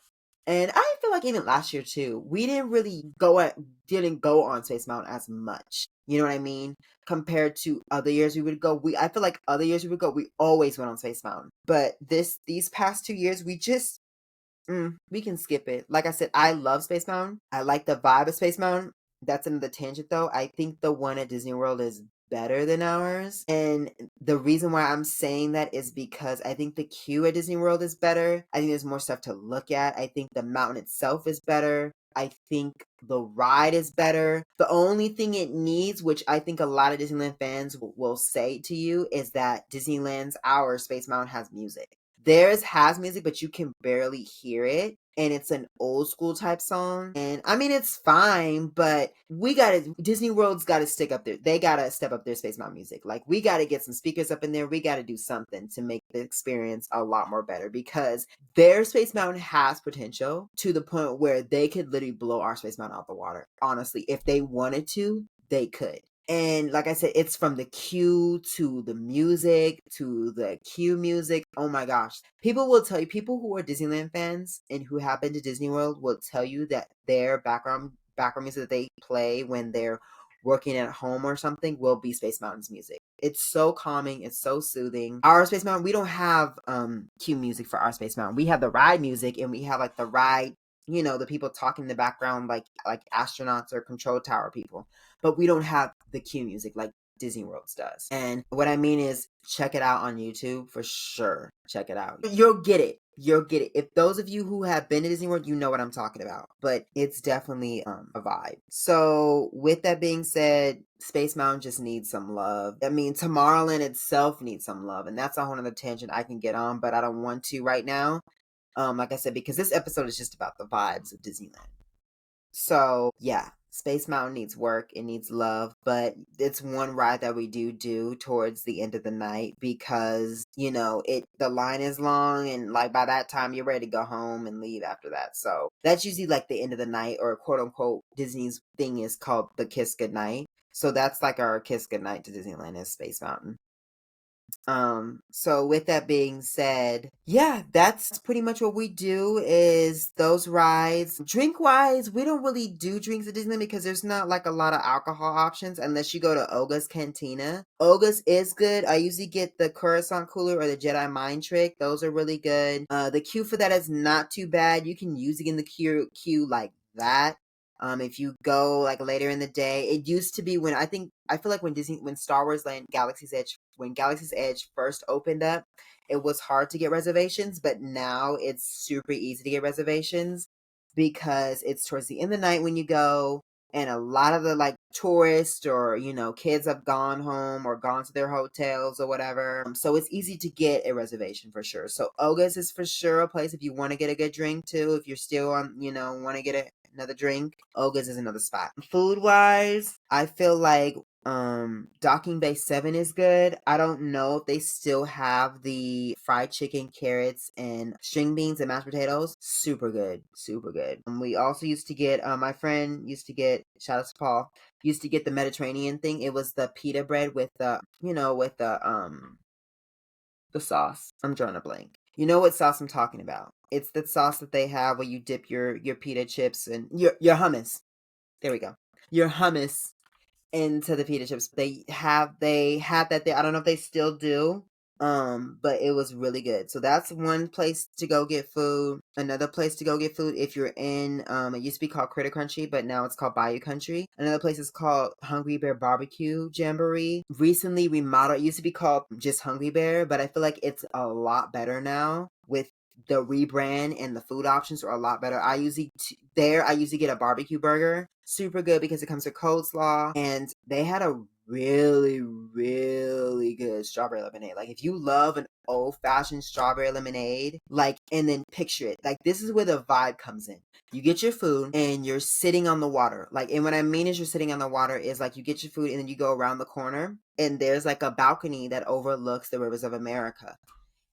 and I feel like even last year too, we didn't go on Space Mountain as much. You know what I mean? Compared to other years we would go. I feel like other years we always went on Space Mountain. But these past 2 years we can skip it. Like I said, I love Space Mountain. I like the vibe of Space Mountain. that's another tangent though. I think the one at Disney World is better than ours. And the reason why I'm saying that is because I think the queue at Disney World is better. I think there's more stuff to look at. I think the mountain itself is better. I think the ride is better. The only thing it needs, which I think a lot of Disneyland fans will say to you, is that Disneyland's our Space Mountain has music. Theirs has music, but you can barely hear it. And it's an old school type song. And I mean, it's fine, but Disney World's gotta stick up there. They gotta step up their Space Mountain music. Like, we gotta get some speakers up in there. We gotta do something to make the experience a lot more better, because their Space Mountain has potential to the point where they could literally blow our Space Mountain out the water. Honestly, if they wanted to, they could. And like I said, it's from the queue to the music to the queue music. Oh my gosh. People will tell you, people who are Disneyland fans and who have been to Disney World will tell you that their background music that they play when they're working at home or something will be Space Mountain's music. It's so calming, it's so soothing. Our Space Mountain, we don't have queue music for our Space Mountain. We have the ride music, and we have like the ride, the people talking in the background, like astronauts or control tower people. But we don't have the queue music like Disney World's does. And what I mean is, check it out on YouTube for sure. Check it out. You'll get it. You'll get it. If those of you who have been to Disney World, you know what I'm talking about. But it's definitely a vibe. So with that being said, Space Mountain just needs some love. I mean, Tomorrowland itself needs some love. And that's a whole other tangent I can get on, but I don't want to right now. Like I said, because this episode is just about the vibes of Disneyland. So yeah, Space Mountain needs work, it needs love, but it's one ride that we do towards the end of the night, because the line is long, and like by that time you're ready to go home and leave after that. So that's usually like the end of the night, or quote unquote Disney's thing is called the kiss goodnight. So that's like our kiss goodnight to Disneyland is Space Mountain. So with that being said, yeah, that's pretty much what we do is those rides. Drink wise, we don't really do drinks at Disneyland because there's not like a lot of alcohol options unless you go to Oga's Cantina. Oga's is good. I usually get the Coruscant Cooler or the Jedi Mind Trick. Those are really good. The queue for that is not too bad. You can use it in the queue like that. If you go like later in the day, it used to be I feel like when Star Wars Land when Galaxy's Edge first opened up, it was hard to get reservations, but now it's super easy to get reservations because it's towards the end of the night when you go, and a lot of the like tourists or kids have gone home or gone to their hotels or whatever. So it's easy to get a reservation for sure. So Oga's is for sure a place if you want to get a good drink too. If you're still on, want to get another drink, Oga's is another spot. Food wise, I feel like Docking Bay 7 is good. I don't know if they still have the fried chicken, carrots, and string beans and mashed potatoes. Super good. Super good. We also used to get, my friend used to get, shout out to Paul, used to get the Mediterranean thing. It was the pita bread with the sauce. I'm drawing a blank. You know what sauce I'm talking about. It's the sauce that they have where you dip your pita chips and your hummus. There we go. Your hummus into the pita chips. They had that there. I don't know if they still do. But it was really good. So that's one place to go get food. Another place to go get food if you're in it used to be called Critter Country, but now it's called Bayou Country. Another place is called Hungry Bear Barbecue Jamboree. Recently remodeled. It used to be called just Hungry Bear, but I feel like it's a lot better now with the rebrand, and the food options are a lot better. I usually get a barbecue burger. Super good because it comes with coleslaw, and they had a really, really good strawberry lemonade. Like, if you love an old-fashioned strawberry lemonade, like, and then picture it. Like, this is where the vibe comes in. You get your food, and you're sitting on the water. Like, and what I mean is you're sitting on the water is, like, you get your food, and then you go around the corner, and there's, like, a balcony that overlooks the rivers of America.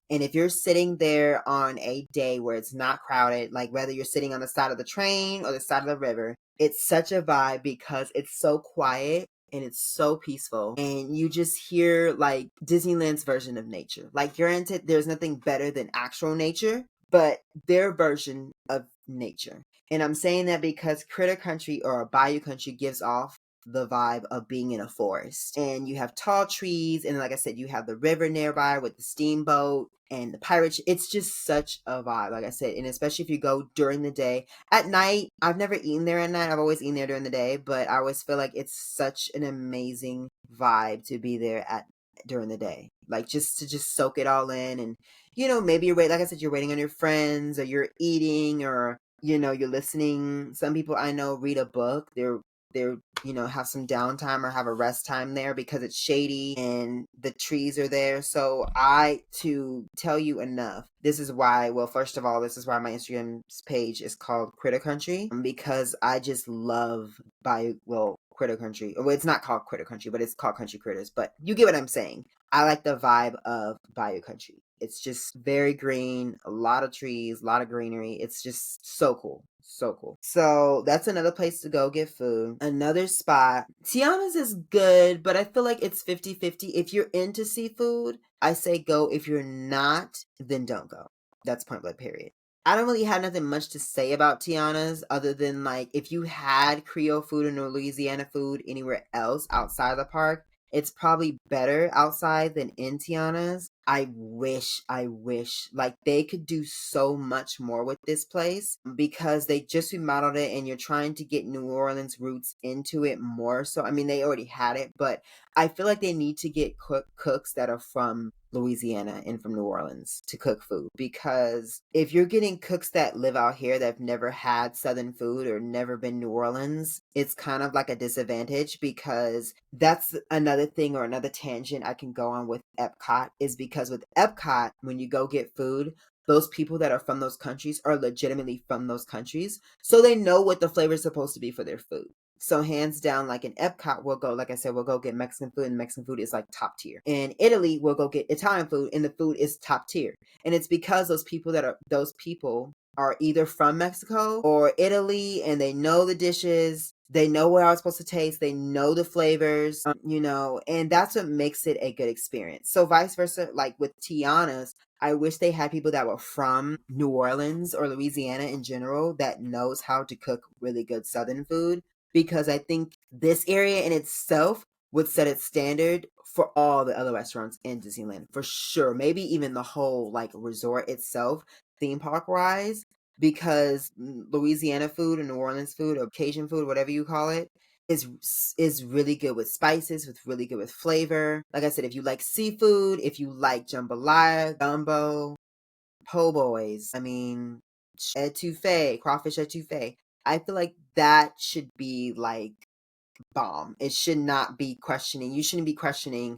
And if you're sitting there on a day where it's not crowded, like whether you're sitting on the side of the train or the side of the river, it's such a vibe because it's so quiet and it's so peaceful. And you just hear like Disneyland's version of nature. Like, granted, there's nothing better than actual nature, but their version of nature. And I'm saying that because Critter Country or Bayou Country gives off the vibe of being in a forest. And you have tall trees, and like I said, you have the river nearby with the steamboat and the pirate. It's just such a vibe, like I said, and especially if you go during the day. At night, I've never eaten there at night. I've always eaten there during the day, but I always feel like it's such an amazing vibe to be there at during the day. Like just to just soak it all in, and maybe you're waiting, like I said, you're waiting on your friends, or you're eating, or you're listening. Some people I know read a book. They're have some downtime or have a rest time there because it's shady and the trees are there. So to tell you enough, this is why, well, first of all, this is why my Instagram page is called Critter Country, because I just love Critter Country. Well, it's not called Critter Country, but it's called Country Critters. But you get what I'm saying. I like the vibe of Bayou Country. It's just very green, a lot of trees, a lot of greenery. It's just so cool. So cool. So that's another place to go get food. Another spot. Tiana's is good, but I feel like it's 50-50. If you're into seafood, I say go. If you're not, then don't go. That's point blank period. I don't really have nothing much to say about Tiana's other than like if you had Creole food or Louisiana food anywhere else outside the park, it's probably better outside than in Tiana's. I wish like they could do so much more with this place because they just remodeled it and you're trying to get New Orleans roots into it more. So, I mean, they already had it, but I feel like they need to get cooks that are from Louisiana and from New Orleans to cook food, because if you're getting cooks that live out here that have never had Southern food or never been New Orleans, it's kind of like a disadvantage, because that's another thing or another tangent I can go on with Epcot, is because with Epcot, when you go get food, those people that are from those countries are legitimately from those countries, so they know what the flavor is supposed to be for their food. So hands down, like in Epcot, we'll go, like I said, we'll go get Mexican food, and Mexican food is like top tier. In Italy, we'll go get Italian food, and the food is top tier. And it's because those people are either from Mexico or Italy, and they know the dishes. They know what I was supposed to taste. They know the flavors, and that's what makes it a good experience. So vice versa, like with Tiana's, I wish they had people that were from New Orleans or Louisiana in general that knows how to cook really good Southern food, because I think this area in itself would set its standard for all the other restaurants in Disneyland, for sure. Maybe even the whole like resort itself, theme park wise, because Louisiana food or New Orleans food or Cajun food, whatever you call it, is really good with spices, with really good with flavor. Like I said, if you like seafood, if you like jambalaya, gumbo, po' boys, I mean, etouffee, crawfish etouffee, I feel like that should be like bomb. It should not be questioning. You shouldn't be questioning,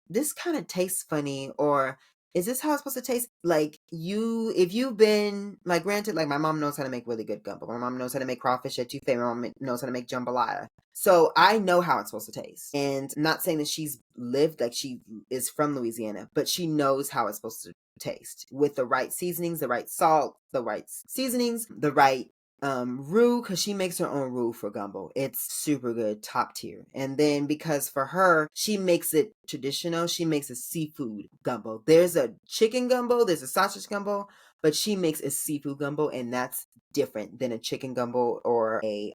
this kind of tastes funny, or is this how it's supposed to taste? Like if you've been, like, granted, like my mom knows how to make really good gumbo. My mom knows how to make crawfish etouffee. My mom knows how to make jambalaya. So I know how it's supposed to taste. And I'm not saying that she's lived, like she is from Louisiana, but she knows how it's supposed to taste with the right seasonings, the right salt, the right seasonings, the right roux, because she makes her own roux for gumbo. It's super good, top tier. And then because for her, she makes it traditional, she makes a seafood gumbo. There's a chicken gumbo, there's a sausage gumbo, but she makes a seafood gumbo, and that's different than a chicken gumbo or a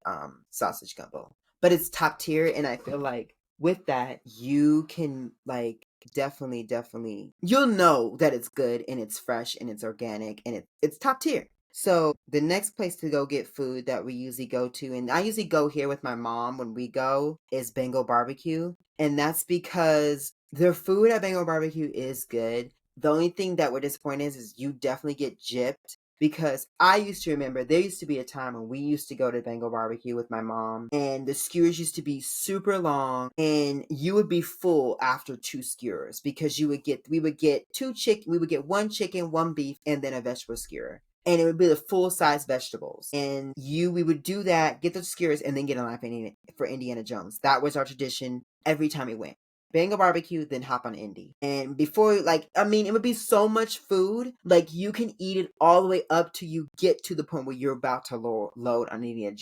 sausage gumbo. But it's top tier, and I feel like with that, you can like definitely you'll know that it's good and it's fresh and it's organic and it's top tier. So the next place to go get food that we usually go to, and I usually go here with my mom when we go, is Bengal Barbecue. And that's because their food at Bengal Barbecue is good. The only thing that we're disappointed is you definitely get gypped, because I used to remember there used to be a time when we used to go to Bengal Barbecue with my mom, and the skewers used to be super long, and you would be full after 2 skewers, because we would get one chicken, one beef, and then a vegetable skewer. And it would be the full-size vegetables. And we would do that, get those skewers, and then get in line for Indiana Jones. That was our tradition every time we went. Bang a barbecue, then hop on Indy. And before, it would be so much food, like you can eat it all the way up to you get to the point where you're about to load on Indiana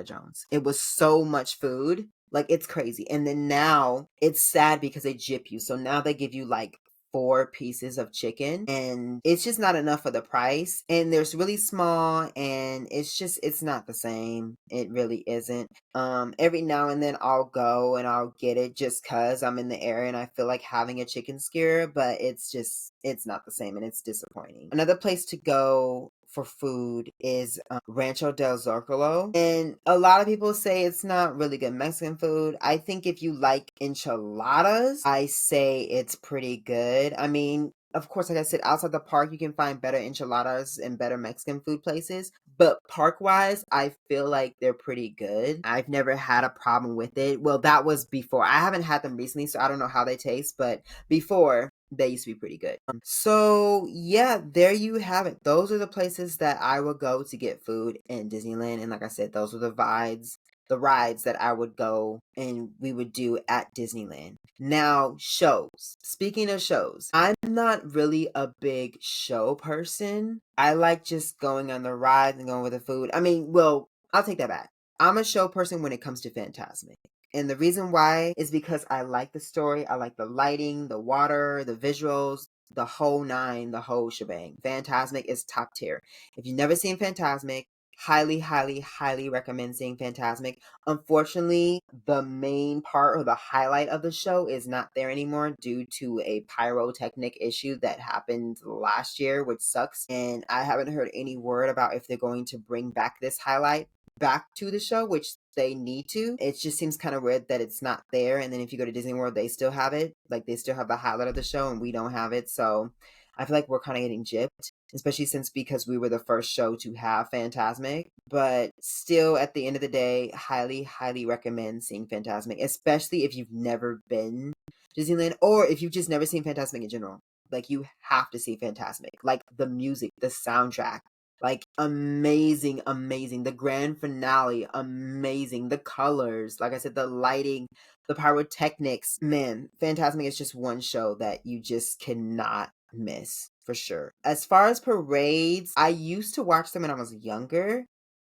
Jones. It was so much food. Like, it's crazy. And then now it's sad because they gyp you. So now they give you like 4 pieces of chicken, and it's just not enough for the price. And there's really small, and it's not the same. It really isn't. Every now and then I'll go and I'll get it just cuz I'm in the area and I feel like having a chicken skewer, but it's not the same and it's disappointing. Another place to go for food is Rancho del Zocalo. And a lot of people say it's not really good Mexican food. I think if you like enchiladas, I say it's pretty good. I mean, of course, like I said, outside the park, you can find better enchiladas and better Mexican food places. But park wise, I feel like they're pretty good. I've never had a problem with it. Well, that was before. I haven't had them recently, so I don't know how they taste. But before, they used to be pretty good. So yeah, there you have it. Those are the places that I would go to get food in Disneyland. And like I said, those are the rides that I would go and we would do at Disneyland. Now, shows. Speaking of shows, I'm not really a big show person. I like just going on the rides and going with the food. I mean, well, I'll take that back. I'm a show person when it comes to Fantasmic. And the reason why is because I like the story, I like the lighting, the water, the visuals, the whole nine, the whole shebang. Fantasmic is top tier. If you've never seen Fantasmic, highly, highly, highly recommend seeing Fantasmic. Unfortunately, the main part or the highlight of the show is not there anymore due to a pyrotechnic issue that happened last year, which sucks. And I haven't heard any word about if they're going to bring back this highlight back to the show, which they need to. It just seems kind of weird that it's not there. And then if you go to Disney World, they still have it. Like they still have the highlight of the show and we don't have it. So I feel like we're kind of getting gypped, especially since because we were the first show to have Fantasmic. But still, at the end of the day, highly, highly recommend seeing Fantasmic, especially if you've never been to Disneyland or if you've just never seen Fantasmic in general. Like you have to see Fantasmic. Like the music, the soundtrack, like amazing, amazing. The grand finale, amazing. The colors, like I said, the lighting, the pyrotechnics. Man, Fantasmic is just one show that you just cannot miss for sure. As far as parades, I used to watch them when I was younger.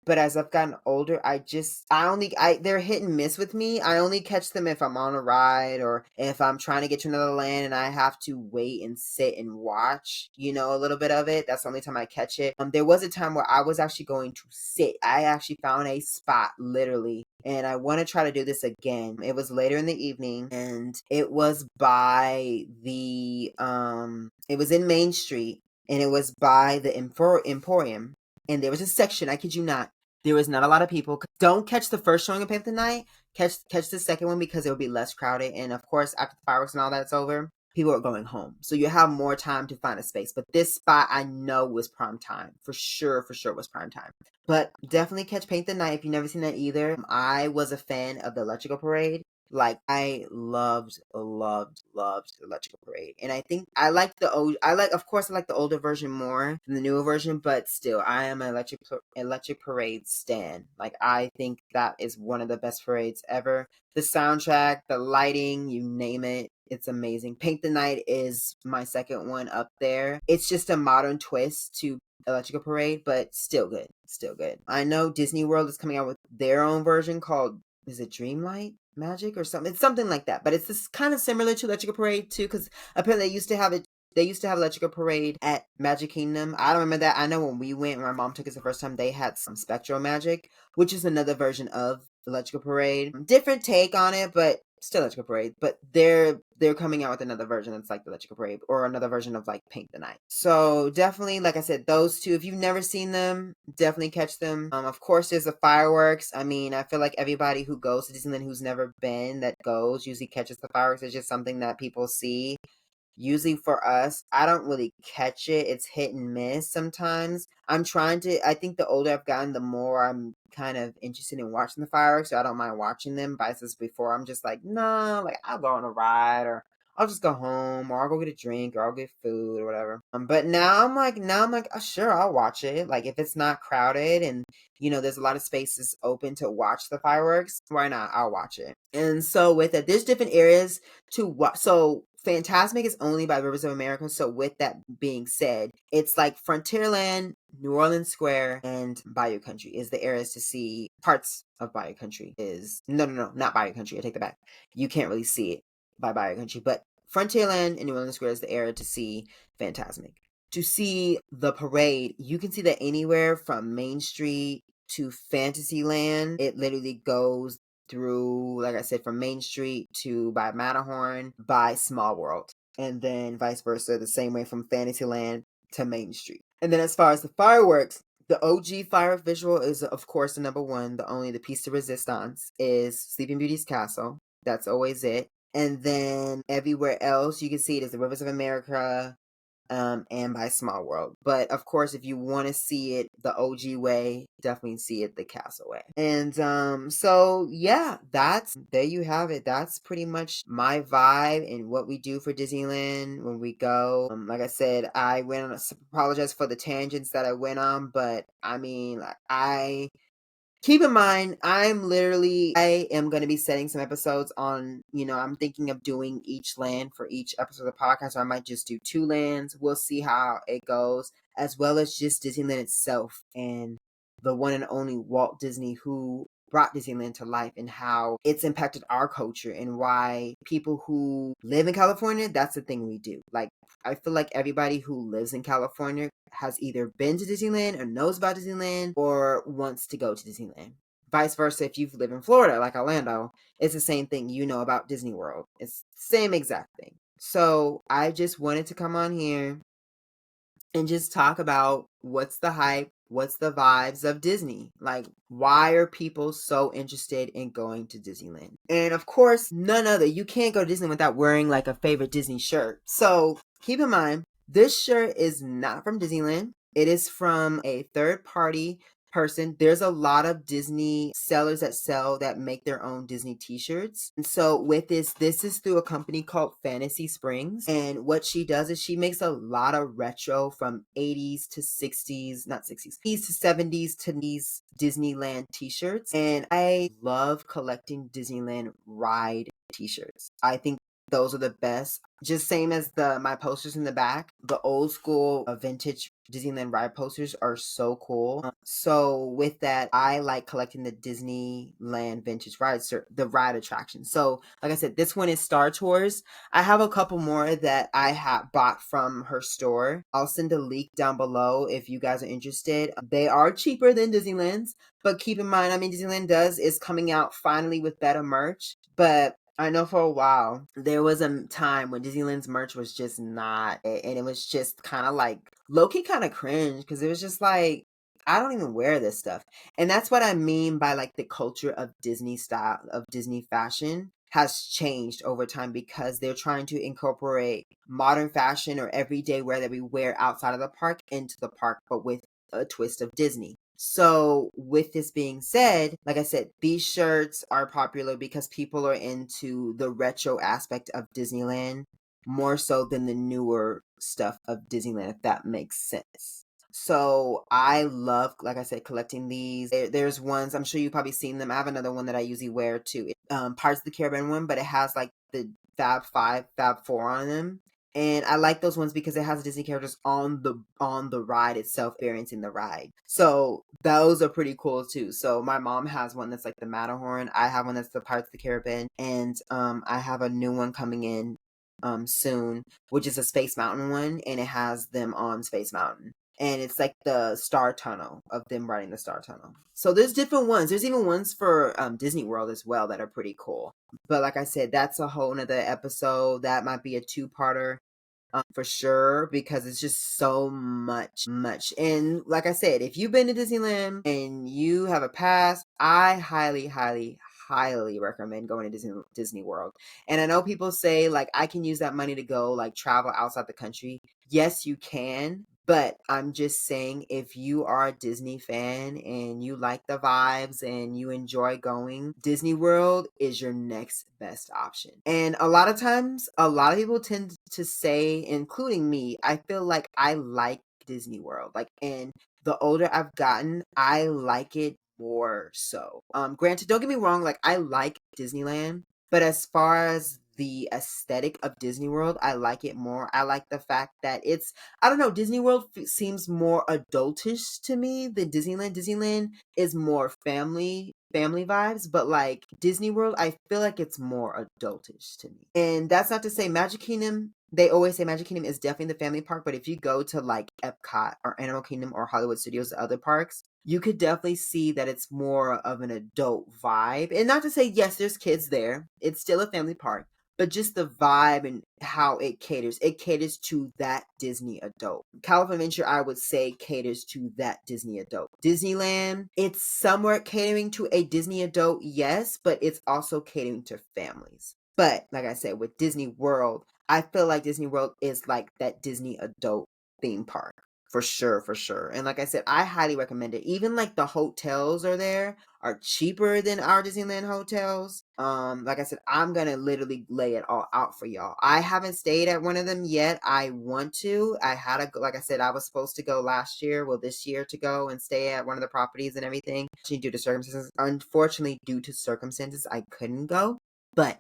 But as I've gotten older, they're hit and miss with me. I only catch them if I'm on a ride or if I'm trying to get to another land and I have to wait and sit and watch, a little bit of it. That's the only time I catch it. There was a time where I was actually going to sit. I actually found a spot literally and I want to try to do this again. It was later in the evening and it was by it was in Main Street and it was by the Emporium. And there was a section, I kid you not, there was not a lot of people. Don't catch the first showing of Panther Night. Catch the second one because it will be less crowded. And of course, after the fireworks and all that's over, people are going home. So you have more time to find a space. But this spot I know was prime time. For sure was prime time. But definitely catch Paint the Night if you've never seen that either. I was a fan of the Electrical Parade. Like I loved Electrical Parade. And I think of course I like the older version more than the newer version, but still I am an Electric Parade stan. Like I think that is one of the best parades ever. The soundtrack, the lighting, you name it. It's amazing. Paint the Night is my second one up there. It's just a modern twist to Electrical Parade, but still good. Still good. I know Disney World is coming out with their own version called, is it Dreamlight Magic or something? It's something like that, but it's this kind of similar to Electrical Parade too, because apparently they used to have Electrical Parade at Magic Kingdom. I don't remember that. I know when we went, when my mom took us the first time, they had some Spectral Magic, which is another version of Electrical Parade. Different take on it, but still Electrical Parade. But they're coming out with another version that's like the Electrical Parade, or another version of like Paint the Night. So definitely, like I said, those two, if you've never seen them, definitely catch them. Of course, there's the fireworks. I mean, I feel like everybody who goes to Disneyland who's never been that goes usually catches the fireworks. It's just something that people see. Usually for us, I don't really catch it. It's hit and miss sometimes. I think the older I've gotten, the more I'm kind of interested in watching the fireworks, so I don't mind watching them. But as before, I'm just like, no, like I'll go on a ride or I'll just go home or I'll go get a drink or I'll get food or whatever. But now I'm like, oh, sure, I'll watch it. Like if it's not crowded and, there's a lot of spaces open to watch the fireworks, why not? I'll watch it. And so with it, there's different areas to watch. So Fantasmic is only by Rivers of America. So with that being said, it's like Frontierland, New Orleans Square, and Bayou Country is the areas to see. Parts of Bayou Country is no, not Bayou Country. I take that back. You can't really see it by Bayou Country, but Frontierland and New Orleans Square is the area to see Fantasmic. To see the parade, you can see that anywhere from Main Street to Fantasyland. It literally goes through, like I said, from Main Street to by Matterhorn, by Small World, and then vice versa, the same way from Fantasyland to Main Street. And then as far as the fireworks, the OG firework visual is, of course, the number one. The piece de resistance is Sleeping Beauty's castle. That's always it. And then everywhere else you can see it is the Rivers of America, and by Small World. But of course, if you want to see it the OG way, definitely see it the Castle way. And so yeah, there you have it. That's pretty much my vibe and what we do for Disneyland when we go. Like I said, I went on. Apologize for the tangents that I went on, but I mean, keep in mind, I am going to be setting some episodes on, I'm thinking of doing each land for each episode of the podcast, or I might just do 2 lands. We'll see how it goes, as well as just Disneyland itself and the one and only Walt Disney, who brought Disneyland to life, and how it's impacted our culture, and why people who live in California, that's the thing we do. Like, I feel like everybody who lives in California has either been to Disneyland or knows about Disneyland or wants to go to Disneyland. Vice versa, if you live in Florida, like Orlando, it's the same thing. You know about Disney World. It's the same exact thing. So I just wanted to come on here and just talk about what's the hype, what's the vibes of Disney. Like, why are people so interested in going to Disneyland? And of course, none other, you can't go to Disneyland without wearing like a favorite Disney shirt. So keep in mind, this shirt is not from Disneyland. It is from a third party person. There's a lot of Disney sellers that make their own Disney t-shirts. And so with this is through a company called Fantasy Springs. And what she does is she makes a lot of retro from 80s to 60s, not 60s, 80s to 70s to these Disneyland t-shirts. And I love collecting Disneyland ride t-shirts. I think those are the best. Just same as my posters in the back. The old school vintage Disneyland ride posters are so cool. So with that, I like collecting the Disneyland vintage rides, the ride attractions. So like I said, this one is Star Tours. I have a couple more that I have bought from her store. I'll send a link down below if you guys are interested. They are cheaper than Disneyland's, but keep in mind, Disneyland is coming out finally with better merch. But I know for a while, there was a time when Disneyland's merch was just not, and it was just kind of like, low-key kind of cringe, because it was just like, I don't even wear this stuff. And that's what I mean by like the culture of Disney style, of Disney fashion has changed over time, because they're trying to incorporate modern fashion or everyday wear that we wear outside of the park into the park, but with a twist of Disney. So with this being said, like I said, these shirts are popular because people are into the retro aspect of Disneyland more so than the newer stuff of Disneyland, if that makes sense. So I love, like I said, collecting these. There's ones, I'm sure you've probably seen them. I have another one that I usually wear too. Pirates of the Caribbean one, but it has like the Fab 5, Fab 4 on them. And I like those ones because it has Disney characters on the ride itself, experiencing the ride. So those are pretty cool too. So my mom has one that's like the Matterhorn. I have one that's the Pirates of the Caribbean, and I have a new one coming in soon, which is a Space Mountain one, and it has them on Space Mountain. And it's like the Star Tunnel, of them riding the Star Tunnel. So there's different ones. There's even ones for Disney World as well that are pretty cool. But like I said, that's a whole nother episode. That might be a 2-parter. For sure, because it's just so much. And like I said, if you've been to Disneyland and you have a pass, I highly recommend going to Disney World. And I know people say like, I can use that money to go like travel outside the country. Yes, you can. But I'm just saying, if you are a Disney fan and you like the vibes and you enjoy going, Disney World is your next best option. And a lot of times, a lot of people tend to say, including me, I feel like I like Disney World. Like, and the older I've gotten, I like it more so. Granted, don't get me wrong, like I like Disneyland, but as far as the aesthetic of Disney World. I like it more. I like the fact that I don't know, Disney World seems more adultish to me than Disneyland. Disneyland is more family vibes, but like Disney World, I feel like it's more adultish to me. And that's not to say Magic Kingdom, they always say Magic Kingdom is definitely the family park, but if you go to like Epcot or Animal Kingdom or Hollywood Studios, the other parks, you could definitely see that it's more of an adult vibe. And not to say, yes, there's kids there. It's still a family park, but just the vibe and how it caters to that Disney adult. California Adventure, I would say, caters to that Disney adult. Disneyland, it's somewhat catering to a Disney adult, yes, but it's also catering to families. But like I said, with Disney World, I feel like Disney World is like that Disney adult theme park. For sure, for sure. And like I said, I highly recommend it. Even like the hotels are cheaper than our Disneyland hotels. Like I said, I'm gonna literally lay it all out for y'all. I haven't stayed at one of them yet. I want to. Like I said, I was supposed to go last year, this year to go and stay at one of the properties and everything. Unfortunately, due to circumstances, I couldn't go. But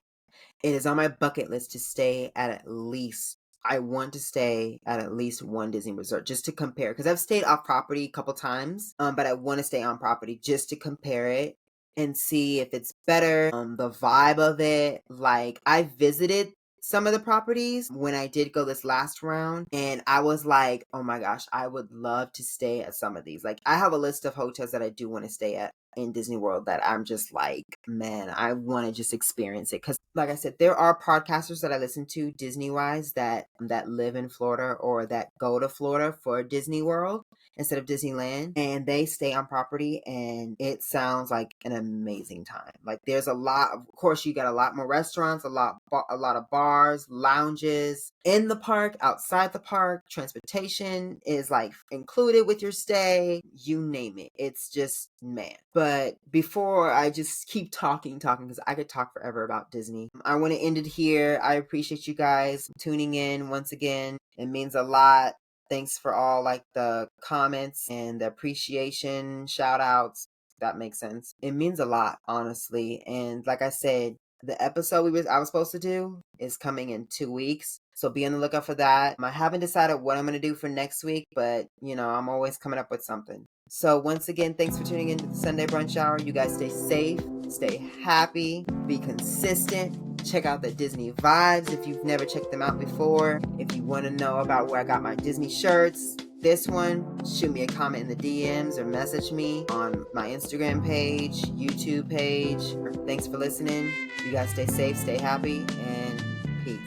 it is on my bucket list to stay at least I want to stay at least one Disney resort just to compare, because I've stayed off property a couple times, but I want to stay on property just to compare it and see if it's better, the vibe of it. Like, I visited some of the properties when I did go this last round, and I was like, oh my gosh, I would love to stay at some of these. Like, I have a list of hotels that I do want to stay at in Disney World that I'm just like, man, I want to just experience it. Because like I said, there are podcasters that I listen to Disney wise that live in Florida or that go to Florida for Disney World instead of Disneyland, and they stay on property, and it sounds like an amazing time. Like, there's of course, you got a lot more restaurants, a lot of bars, lounges in the park, outside the park. Transportation is like included with your stay, you name it. It's just, man. But before I just keep talking, because I could talk forever about Disney, I want to end it here. I appreciate you guys tuning in once again. It means a lot. Thanks for all like the comments and the appreciation, shout outs. That makes sense. It means a lot, honestly. And like I said, the episode I was supposed to do is coming in 2 weeks. So be on the lookout for that. I haven't decided what I'm going to do for next week, but I'm always coming up with something. So once again, thanks for tuning in to the Sunday Brunch Hour. You guys stay safe, stay happy, be consistent. Check out the Disney Vibes if you've never checked them out before. If you want to know about where I got my Disney shirts, this one, shoot me a comment in the DMs or message me on my Instagram page, YouTube page. Thanks for listening. You guys stay safe, stay happy, and peace.